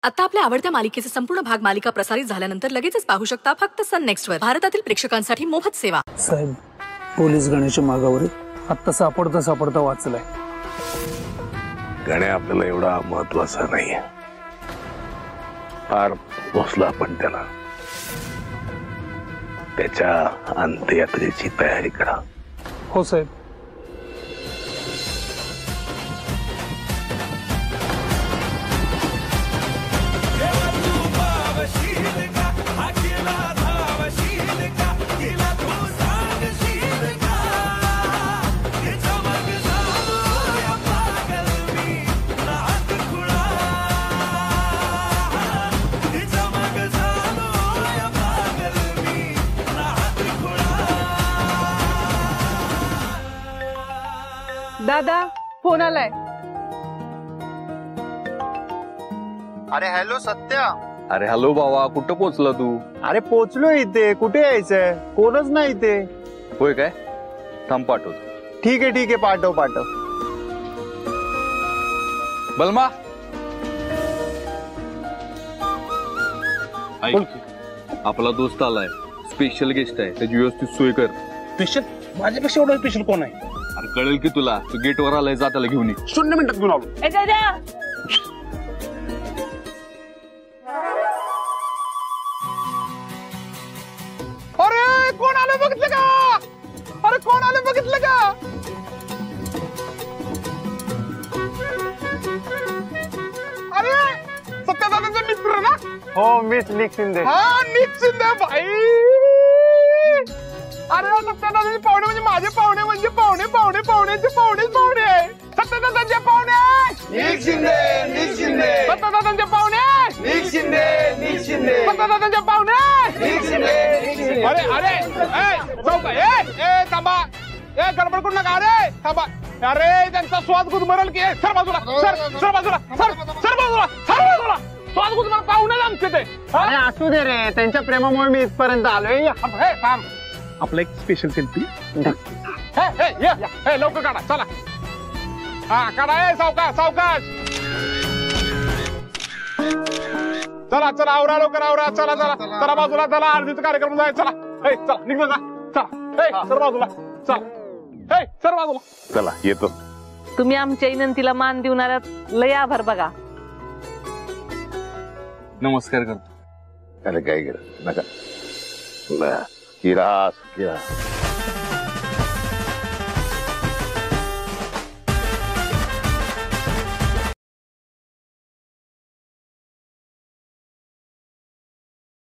आता आपल्या आवडत्या मालिकेचे संपूर्ण भाग मालिका प्रसारित झाल्यानंतर लगेचच पाहू शकता फक्त सन नेक्स्ट वर. भारतातील प्रेक्षकांसाठी मोफत सेवा. साहेब, पोलीस गण्याच्या मागावर आता सापडता वाचलाय. गण्या आपल्याला एवढा महत्वाचा नाहीये. फार पोचला आपण त्याला. त्याच्या अंत्ययात्रेची तयारी करा. हो साहेब. दादा, फोन आलाय. अरे हॅलो सत्या. अरे हॅलो बाबा, कुठं पोहोचला तू? अरे पोचलो इथे. कुठे यायचंय? कोणच नाही इथे. होय काय? थांब पाठवतो. ठीक आहे पाठव. बलमा, आपला दोस्त आलाय. स्पेशल गेस्ट आहे. त्याची व्यवस्थित सोय कर. स्पेशल? माझ्यापेक्षा एवढा स्पेशल कोण आहे? अरे कळेल की तुला. तू गेट वर आलाय, जा त्याला घेऊन ये. 0 मिनिटात घेऊन आलो. अरे कोण आलं बघितलं का? अरे सत्यादादांचा मित्र ना? हो, निक शिंदे. हा, निक शिंदे भाई. अरे सत्यादादांचे पाहुणे म्हणजे माझे पाहुणे म्हणजे पाहुण्याचे पाहुणे आहे. सत्यादादांचे पाहुणे निक शिंदे. सत्यादादांचे पाहुणे निक शिंदे. सत्यादादांचे पाहुणे निक शिंदे. अरे चौका. ए थांबा. गडबड करू नका. अरे थांबा. अरे त्यांचा स्वाद गुदमरल की. सर बाजूला. स्वाद गुदमरल पाहुणे आमचे ते. अरे असू दे रे. त्यांच्या प्रेमामुळे मी इथपर्यंत आलोय. थांब. आपला एक स्पेशल सेल्फी. लवकर काढा. चला. हा काढा. सावकाश. चला आवरा लवकर आवरा. चला बाजूला. चला अर्धीचा कार्यक्रम जायचा. चला निघलो का. चला सर बाजूला. सर बाजूला. चला येतो. तुम्ही आमच्या विनंतीला मान देऊन आलात. लय आभार बघा. नमस्कार करतो. अरे काय नका. किरा